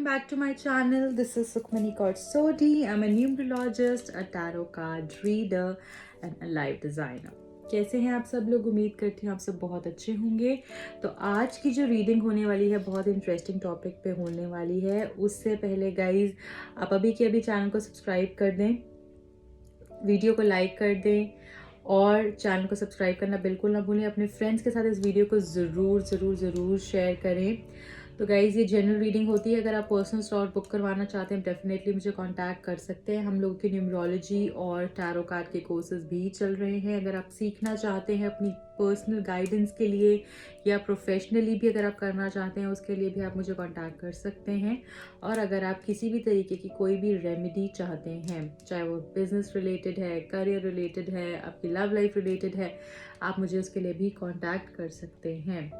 back to my channel. This is Sukhmani Kautsodi. I'm a numerologist, a tarot card reader and a life designer. कैसे हैं आप सब लोग? उम्मीद करती हूँ आप सब बहुत अच्छे होंगे। तो आज की जो रीडिंग होने वाली है बहुत इंटरेस्टिंग टॉपिक पे होने वाली है। उससे पहले गाइज आप अभी के अभी चैनल को सब्सक्राइब कर दें, वीडियो को लाइक कर दें और चैनल को सब्सक्राइब करना बिल्कुल ना भूलें। अपने फ्रेंड्स के साथ इस वीडियो को ज़रूर शेयर करें। तो गाइज़ ये जनरल रीडिंग होती है। अगर आप पर्सनल स्लॉट बुक करवाना चाहते हैं डेफिनेटली मुझे कांटेक्ट कर सकते हैं। हम लोगों के न्यूमरोलॉजी और टैरो कार्ड के कोर्सेज भी चल रहे हैं। अगर आप सीखना चाहते हैं अपनी पर्सनल गाइडेंस के लिए या प्रोफेशनली भी अगर आप करना चाहते हैं उसके लिए भी आप मुझे कांटेक्ट कर सकते हैं। और अगर आप किसी भी तरीके की कोई भी रेमेडी चाहते हैं, चाहे वो बिजनेस रिलेटेड है, करियर रिलेटेड है, आपकी लव लाइफ रिलेटेड है, आप मुझे उसके लिए भी कांटेक्ट कर सकते हैं।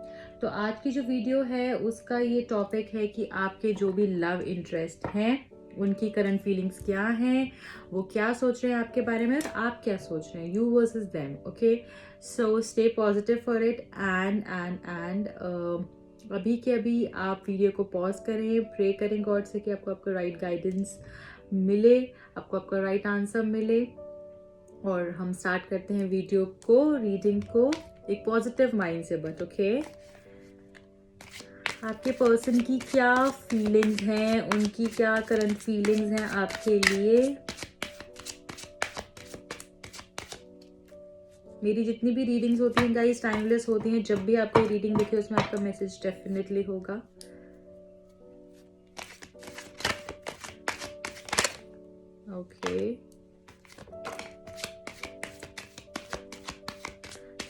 तो आज की जो वीडियो है उसका ये टॉपिक है कि आपके जो भी लव इंटरेस्ट हैं उनकी करंट फीलिंग्स क्या हैं, वो क्या सोच रहे हैं आपके बारे में और आप क्या सोच रहे हैं, you versus them. Okay, so stay positive for it and अभी के अभी आप वीडियो को पॉज करें, प्रे करें गॉड से कि आपको आपका राइट गाइडेंस मिले, आपको आपका राइट आंसर मिले। और हम स्टार्ट करते हैं वीडियो को, रीडिंग को एक पॉजिटिव माइंड से। बट ओके, आपके पर्सन की क्या फीलिंग्स हैं, उनकी क्या करंट फीलिंग्स हैं आपके लिए। मेरी जितनी भी रीडिंग्स होती हैं गाइस टाइमलेस होती हैं। जब भी आपको रीडिंग दिखे उसमें आपका मैसेज डेफिनेटली होगा। ओके,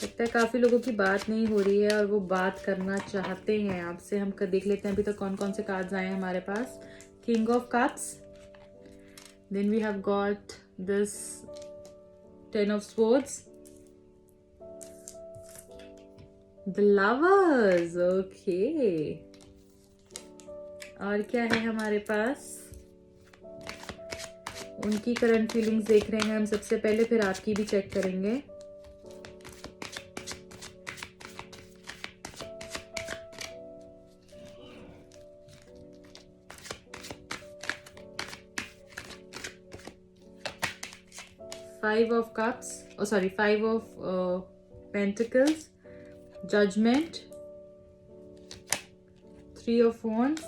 लगता है काफी लोगों की बात नहीं हो रही है और वो बात करना चाहते हैं आपसे। हम देख लेते हैं अभी तक कौन कौन से कार्ड्स आए हैं हमारे पास। King of cups, then we have got this 10 of swords, the lovers. Okay, और क्या है हमारे पास? उनकी करंट फीलिंग्स देख रहे हैं हम सबसे पहले, फिर आपकी भी चेक करेंगे। Five of Cups, oh sorry, Five of Pentacles, Judgment, Three of Wands,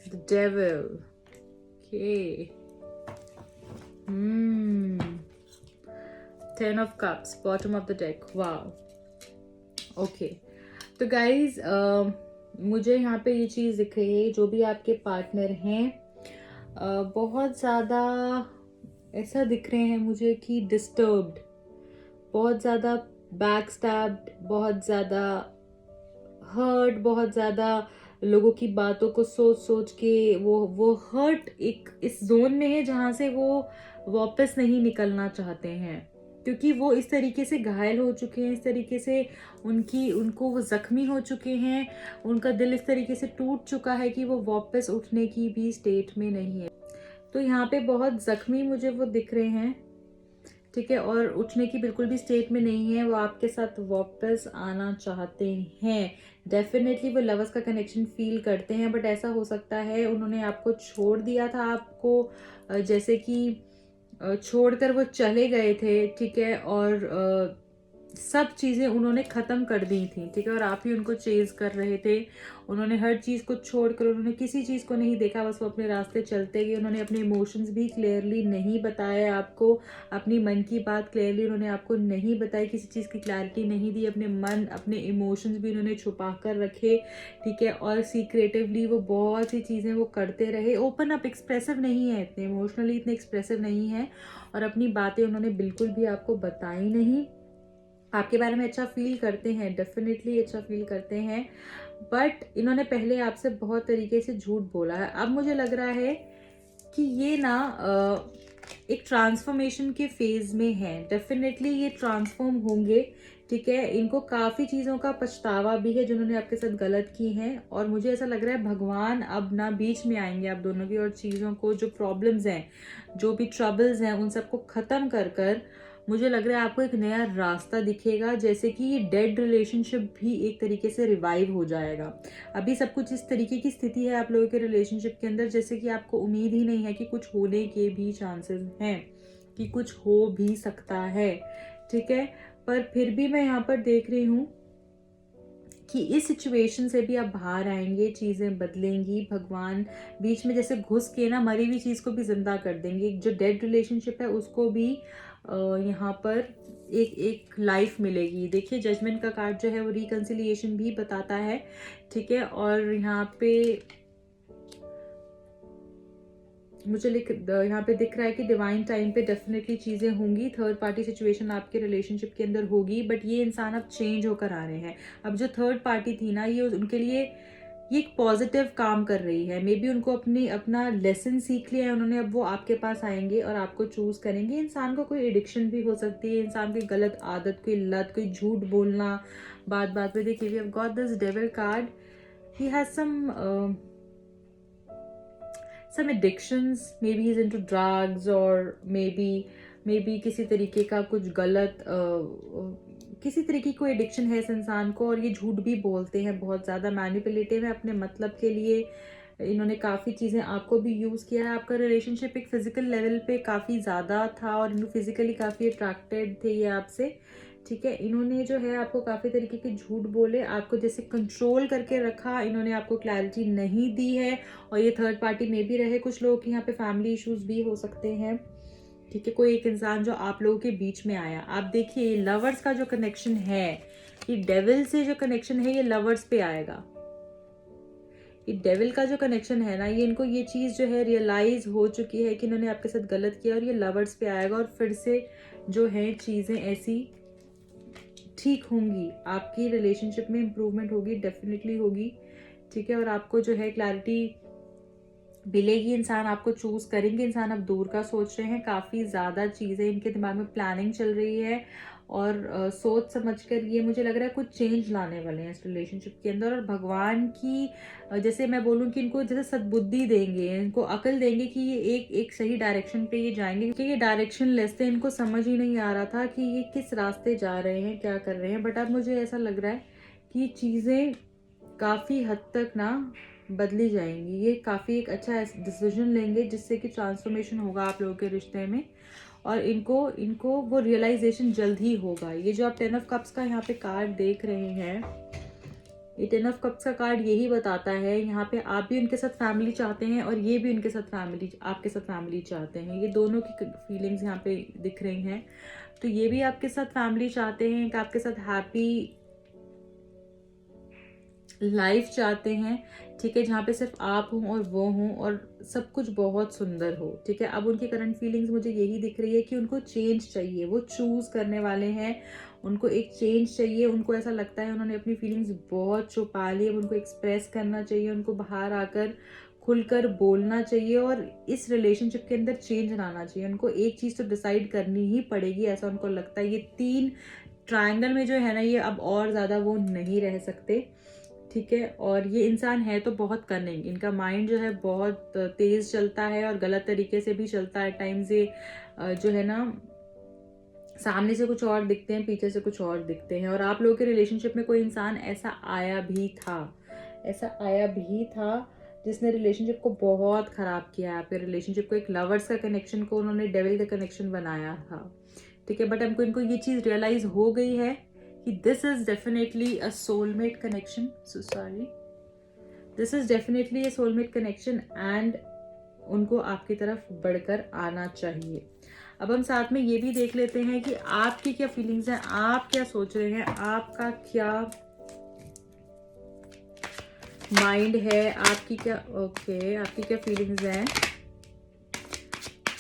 the Devil. Okay. 10 of Cups, bottom of the deck. Wow. Okay. तो guys, मुझे यहाँ पे ये चीज़ दिख रही है, जो भी आपके पार्टनर हैं बहुत ज़्यादा ऐसा दिख रहे हैं मुझे कि डिस्टर्ब्ड, बहुत ज़्यादा बैक स्टैब्ड, बहुत ज़्यादा हर्ट, बहुत ज़्यादा लोगों की बातों को सोच सोच के वो हर्ट एक इस जोन में है जहाँ से वो वापस नहीं निकलना चाहते हैं, क्योंकि वो इस तरीके से घायल हो चुके हैं, इस तरीके से उनको वो ज़ख्मी हो चुके हैं, उनका दिल इस तरीके से टूट चुका है कि वो वापस उठने की भी स्टेट में नहीं है। तो यहाँ पे बहुत ज़ख्मी मुझे वो दिख रहे हैं, ठीक है, और उठने की बिल्कुल भी स्टेट में नहीं है। वो आपके साथ वापस आना चाहते हैं, डेफिनेटली वो लवर्स का कनेक्शन फील करते हैं। बट ऐसा हो सकता है उन्होंने आपको छोड़ दिया था, आपको जैसे कि छोड़कर वो चले गए थे, ठीक है, और सब चीज़ें उन्होंने ख़त्म कर दी थी, ठीक है, और आप ही उनको चेज़ कर रहे थे। उन्होंने हर चीज़ को छोड़कर उन्होंने किसी चीज़ को नहीं देखा, बस वो अपने रास्ते चलते गए। उन्होंने अपने इमोशंस भी क्लियरली नहीं बताए आपको, अपनी मन की बात क्लियरली उन्होंने आपको नहीं बताई, किसी चीज़ की क्लैरिटी नहीं दी। अपने मन, अपने इमोशंस भी उन्होंने छुपा कर रखे, ठीक है, और सीक्रेटिवली वो बहुत सी चीज़ें वो करते रहे। ओपन अप एक्सप्रेसिव नहीं है, इतने इमोशनली इतने एक्सप्रेसिव नहीं है, और अपनी बातें उन्होंने बिल्कुल भी आपको बताई नहीं। आपके बारे में अच्छा फील करते हैं, डेफिनेटली अच्छा फील करते हैं, बट इन्होंने पहले आपसे बहुत तरीके से झूठ बोला है। अब मुझे लग रहा है कि ये ना एक ट्रांसफॉर्मेशन के फेज में है, डेफिनेटली ये ट्रांसफॉर्म होंगे, ठीक है। इनको काफ़ी चीज़ों का पछतावा भी है जिन्होंने आपके साथ गलत की हैं, और मुझे ऐसा लग रहा है भगवान अब ना बीच में आएंगे आप दोनों की, और चीज़ों को, जो प्रॉब्लम्स हैं, जो भी ट्रबल्स हैं, उन सबको ख़त्म कर कर मुझे लग रहा है आपको एक नया रास्ता दिखेगा, जैसे कि ये डेड रिलेशनशिप भी एक तरीके से रिवाइव हो जाएगा। अभी सब कुछ इस तरीके की स्थिति है आप लोगों के रिलेशनशिप के अंदर, जैसे कि आपको उम्मीद ही नहीं है कि कुछ होने के भी चांसेस हैं, कि कुछ हो भी सकता है, ठीक है। पर फिर भी मैं यहाँ पर देख रही हूँ कि इस सिचुएशन से भी आप बाहर आएंगे, चीज़ें बदलेंगी। भगवान बीच में जैसे घुस के ना मरी हुई चीज़ को भी जिंदा कर देंगे। जो डेड रिलेशनशिप है उसको भी यहाँ पर एक एक लाइफ मिलेगी। देखिए जजमेंट का कार्ड जो है वो रिकंसिलिएशन भी बताता है, ठीक है। और यहाँ पे मुझे यहाँ पे दिख रहा है कि डिवाइन टाइम पे डेफिनेटली चीज़ें होंगी। थर्ड पार्टी सिचुएशन आपके रिलेशनशिप के अंदर होगी, बट ये इंसान अब चेंज होकर आ रहे हैं। अब जो थर्ड पार्टी थी ना, ये उनके लिए ये एक पॉजिटिव काम कर रही है। मे बी उनको अपना लेसन सीख लिया है उन्होंने, अब वो आपके पास आएंगे और आपको चूज करेंगे। इंसान को कोई एडिक्शन भी हो सकती है, इंसान की गलत आदत, कोई लत, कोई झूठ बोलना बात बात में। देखिए we have got this devil card, he has some addictions, maybe he's into drugs, or maybe किसी तरीके का कुछ गलत किसी तरीके की कोई एडिक्शन है इस इंसान को। और ये झूठ भी बोलते हैं, बहुत ज़्यादा मैनिपुलेटिव है अपने मतलब के लिए। इन्होंने काफ़ी चीज़ें आपको भी यूज़ किया है। आपका रिलेशनशिप एक फिजिकल लेवल पे काफ़ी ज़्यादा था और इन्होंने फिजिकली काफ़ी अट्रैक्टेड थे ये आपसे, ठीक है। इन्होंने जो है आपको काफ़ी तरीके के झूठ बोले, आपको जैसे कंट्रोल करके रखा, इन्होंने आपको क्लैरिटी नहीं दी है। और ये थर्ड पार्टी में भी रहे, कुछ लोगों के यहाँ पे फैमिली इश्यूज भी हो सकते हैं, ठीक है। कोई एक इंसान जो आप लोगों के बीच में आया। आप देखिए लवर्स का जो कनेक्शन है, ये डेविल से जो कनेक्शन है ये लवर्स पे आएगा। ये डेविल का जो कनेक्शन है ना, ये इनको ये चीज़ जो है रियलाइज हो चुकी है कि इन्होंने आपके साथ गलत किया, और ये लवर्स पे आएगा। और फिर से जो है चीज़ें ऐसी ठीक होंगी, आपकी रिलेशनशिप में इम्प्रूवमेंट होगी, डेफिनेटली होगी, ठीक है। और आपको जो है क्लैरिटी मिलेगी, इंसान आपको चूज करेंगे। इंसान अब दूर का सोच रहे हैं, काफ़ी ज़्यादा चीज़ें इनके दिमाग में प्लानिंग चल रही है, और सोच समझकर ये मुझे लग रहा है कुछ चेंज लाने वाले हैं इस रिलेशनशिप के अंदर। और भगवान की जैसे मैं बोलूँ कि इनको जैसे सद्बुद्धि देंगे, इनको अकल देंगे कि ये एक एक सही डायरेक्शन पे ये जाएंगे, क्योंकि ये डायरेक्शन लेस थे, इनको समझ ही नहीं आ रहा था कि ये किस रास्ते जा रहे हैं, क्या कर रहे हैं। बट अब मुझे ऐसा लग रहा है कि चीज़ें काफ़ी हद तक ना बदली जाएंगी। ये काफ़ी एक अच्छा डिसीजन लेंगे जिससे कि ट्रांसफॉर्मेशन होगा आप लोगों के रिश्ते में, और इनको वो रियलाइजेशन जल्द ही होगा। ये जो आप 10 ऑफ कप्स का यहाँ पे कार्ड देख रहे हैं, ये 10 ऑफ कप्स का कार्ड यही बताता है यहाँ पे आप भी उनके साथ फैमिली चाहते हैं, और ये भी उनके साथ आपके साथ फैमिली चाहते हैं। ये दोनों की फीलिंग्स यहाँ पे दिख रही हैं। तो ये भी आपके साथ फैमिली चाहते हैं, कि आपके साथ हैप्पी लाइफ चाहते हैं, ठीक है, जहाँ पे सिर्फ आप हों और वो हों और सब कुछ बहुत सुंदर हो, ठीक है। अब उनकी करंट फीलिंग्स मुझे यही दिख रही है कि उनको चेंज चाहिए, वो चूज करने वाले हैं, उनको एक चेंज चाहिए। उनको ऐसा लगता है उन्होंने अपनी फीलिंग्स बहुत छुपा ली, अब उनको एक्सप्रेस करना चाहिए, उनको बाहर आकर खुलकर बोलना चाहिए, और इस रिलेशनशिप के अंदर चेंज लाना चाहिए। उनको एक चीज़ तो डिसाइड करनी ही पड़ेगी, ऐसा उनको लगता है। ये 3 ट्रायंगल में जो है ना, ये अब और ज़्यादा वो नहीं रह सकते, ठीक है। और ये इंसान है तो बहुत कनिंग, इनका माइंड जो है बहुत तेज चलता है और गलत तरीके से भी चलता है। टाइम से जो है ना, सामने से कुछ और दिखते हैं, पीछे से कुछ और दिखते हैं। और आप लोगों के रिलेशनशिप में कोई इंसान ऐसा आया भी था जिसने रिलेशनशिप को बहुत खराब किया है। आपके रिलेशनशिप को, एक लवर्स का कनेक्शन को उन्होंने डेविल का कनेक्शन बनाया था, ठीक है। बट हमको इनको ये चीज़ रियलाइज हो गई है कि this is definitely a soulmate connection, this is definitely a soulmate connection, and उनको आपकी तरफ बढ़कर आना चाहिए। अब हम साथ में ये भी देख लेते हैं कि आपकी क्या फीलिंग्स हैं, आप क्या सोच रहे हैं, आपका क्या माइंड है, आपकी क्या आपकी क्या फीलिंग्स हैं,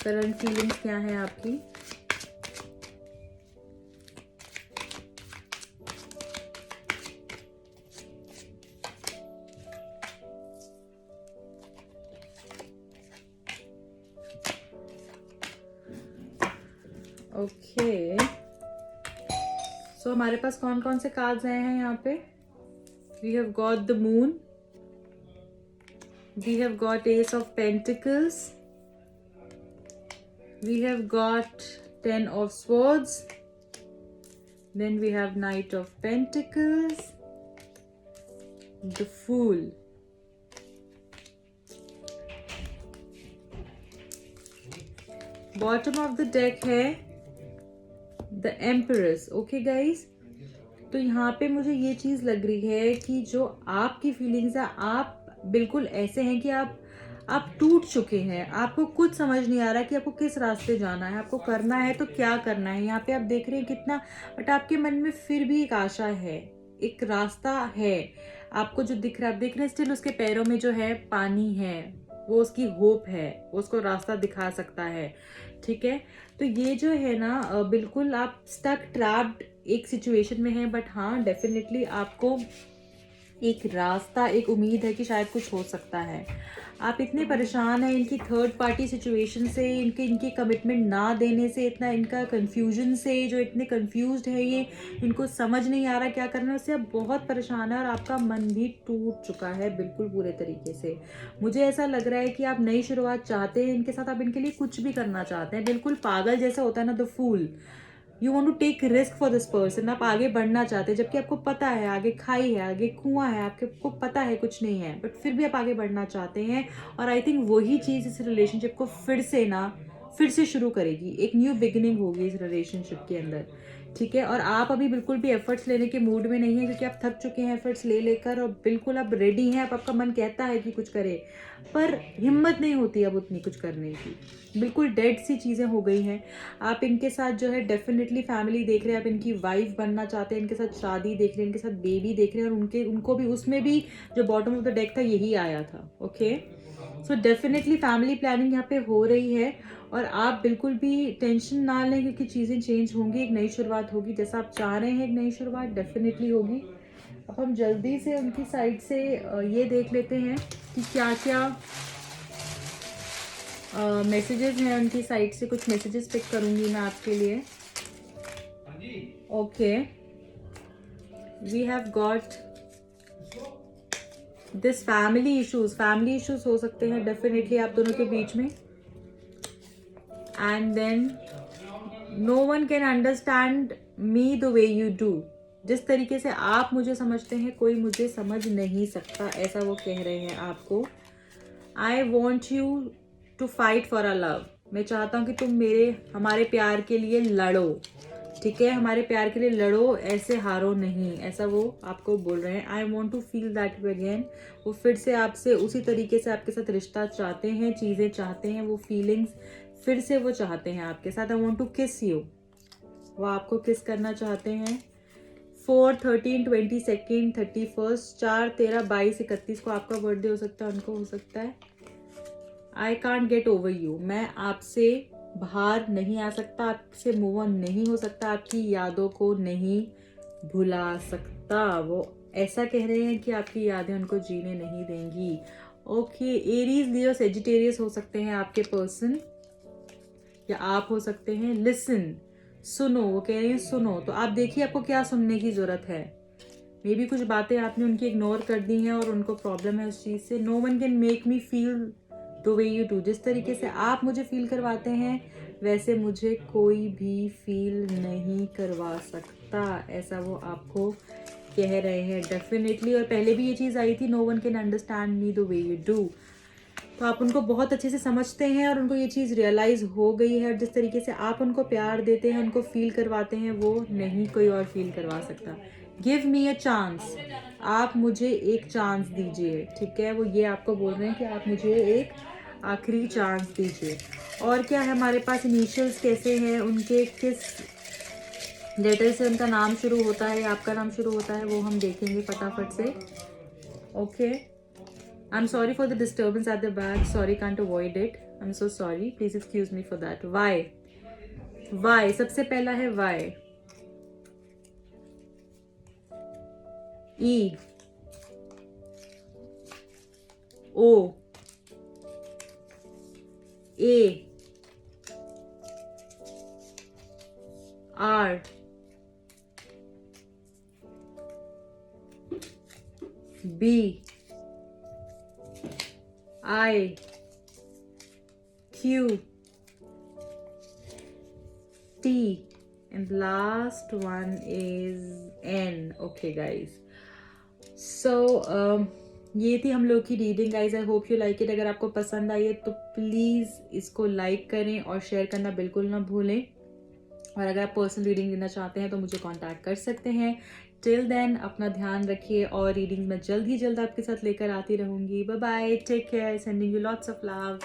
करंट फीलिंग्स क्या हैं आपकी। ओके, सो हमारे पास कौन कौन से कार्ड्स आए हैं यहाँ पे। We have got the moon, we have got ace of pentacles, we have got 10 of Swords. Then we have Knight of Pentacles, the Fool. Bottom of the deck है The Empress. Okay guys, तो यहाँ पे मुझे ये चीज लग रही है कि जो आपकी फीलिंग्स है, आप बिल्कुल ऐसे हैं कि आप टूट चुके हैं, आपको कुछ समझ नहीं आ रहा कि आपको किस रास्ते जाना है, आपको करना है तो क्या करना है। यहाँ पे आप देख रहे हैं कितना, बट आपके मन में फिर भी एक आशा है, एक रास्ता है। आपको जो दिख रहा है, आप देख रहे हैं स्टिल उसके पैरों में जो है पानी है, वो उसकी होप है, वो उसको रास्ता दिखा सकता है। ठीक है, तो ये जो है ना, बिल्कुल आप स्टक ट्रैप्ड एक सिचुएशन में है, बट हाँ डेफिनेटली आपको एक रास्ता, एक उम्मीद है कि शायद कुछ हो सकता है। आप इतने परेशान हैं इनकी थर्ड पार्टी सिचुएशन से, इनके कमिटमेंट ना देने से, इतना इनका कंफ्यूजन से, जो इतने कंफ्यूज्ड है ये, इनको समझ नहीं आ रहा क्या करना है, उससे आप बहुत परेशान है और आपका मन भी टूट चुका है बिल्कुल पूरे तरीके से। मुझे ऐसा लग रहा है कि आप नई शुरुआत चाहते हैं इनके साथ, आप इनके लिए कुछ भी करना चाहते हैं, बिल्कुल पागल जैसा होता है ना, the fool. You want to take risk for this person. आप आगे बढ़ना चाहते हैं जबकि आपको पता है आगे खाई है, आगे कुआं है, आपको पता है कुछ नहीं है, बट फिर भी आप आगे बढ़ना चाहते हैं। और आई थिंक वही चीज़ इस रिलेशनशिप को फिर से शुरू करेगी, एक न्यू बिगिनिंग होगी इस रिलेशनशिप के अंदर। ठीक है, और आप अभी बिल्कुल भी एफर्ट्स लेने के मूड में नहीं है, क्योंकि आप थक चुके हैं एफर्ट्स ले लेकर, और बिल्कुल आप रेडी हैं। आपका मन कहता है कि कुछ करे, पर हिम्मत नहीं होती अब उतनी कुछ करने की, बिल्कुल डेड सी चीज़ें हो गई हैं। आप इनके साथ जो है डेफिनेटली फैमिली देख रहे हैं, आप इनकी वाइफ बनना चाहते हैं, इनके साथ शादी देख रहे हैं, इनके साथ बेबी देख रहे हैं, और उनको भी, उसमें भी जो बॉटम ऑफ द डेक था यही आया था। Okay, so definitely family planning यहाँ पे हो रही है, और आप बिल्कुल भी टेंशन ना लें, क्योंकि चीज़ें चेंज होंगी, एक नई शुरुआत होगी, जैसा आप चाह रहे हैं एक नई शुरुआत डेफिनेटली होगी। अब हम जल्दी से उनकी साइड से ये देख लेते हैं कि क्या क्या मैसेजेस हैं उनकी साइड से। कुछ मैसेजेस पिक करूंगी मैं आपके लिए। Okay, we have got this family issues हो सकते हैं डेफिनेटली आप दोनों के बीच में। And then no one can understand me the way you do. जिस तरीके से आप मुझे समझते हैं कोई मुझे समझ नहीं सकता, ऐसा वो कह रहे हैं आपको। I want you to fight for a love. मैं चाहता हूँ कि तुम हमारे प्यार के लिए लड़ो। ठीक है, हमारे प्यार के लिए लड़ो, ऐसे हारो नहीं, ऐसा वो आपको बोल रहे हैं। I want to feel that way again. वो फिर से आपसे उसी तरीके से आपके साथ रिश्ता चाहते हैं, चीज़ें चाहते हैं, वो फीलिंग्स फिर से वो चाहते हैं आपके साथ। आई वॉन्ट टू किस यू, वो आपको किस करना चाहते हैं। 4, 13, 22, 31, 4, 13, 22, 31 को आपका बर्थडे हो सकता है, उनको हो सकता है। I can't get over you, मैं आपसे बाहर नहीं आ सकता, आपसे मूव ऑन नहीं हो सकता, आपकी यादों को नहीं भुला सकता। वो ऐसा कह रहे हैं कि आपकी यादें उनको जीने नहीं देंगी। ओके, एरीज, लियो, सेजिटेरियस हो सकते हैं आपके पर्सन, या आप हो सकते हैं। लिसन, सुनो, वो कह रहे हैं सुनो। तो आप देखिए आपको क्या सुनने की जरूरत है। मे बी कुछ बातें आपने उनकी इग्नोर कर दी हैं और उनको प्रॉब्लम है उस चीज़ से। No one can make me feel the way you do. जिस तरीके से आप मुझे फील करवाते हैं वैसे मुझे कोई भी फील नहीं करवा सकता, ऐसा वो आपको कह रहे हैं डेफिनेटली। और पहले भी ये चीज़ आई थी, no one can understand me the way you do. तो आप उनको बहुत अच्छे से समझते हैं और उनको ये चीज़ रियलाइज़ हो गई है। और जिस तरीके से आप उनको प्यार देते हैं, उनको फील करवाते हैं, वो नहीं कोई और फील करवा सकता। गिव मी अ चांस, आप मुझे एक चांस दीजिए। ठीक है, वो ये आपको बोल रहे हैं कि आप मुझे एक आखिरी चांस दीजिए। और क्या है हमारे पास, इनिशियल्स कैसे हैं उनके, किस लेटर से उनका नाम शुरू होता है या आपका नाम शुरू होता है, वो हम देखेंगे फटाफट से। Okay, I'm sorry for the disturbance at the back. Sorry, can't avoid it. I'm so sorry. Please excuse me for that. Why? Why? सबसे पहला है why. E. O. A. R. B. I. Q. T, and last one is N. Okay, guys. So ये थी हम लोग की reading guys. I hope you like it. अगर आपको पसंद आई है तो प्लीज़ इसको लाइक करें और शेयर करना बिल्कुल ना भूलें. और अगर आप पर्सनल रीडिंग लेना चाहते हैं तो मुझे कांटेक्ट कर सकते हैं. टिल देन अपना ध्यान रखिए और रीडिंग मैं जल्द ही जल्द आपके साथ लेकर आती रहूँगी. Bye bye, take care, sending you lots of love.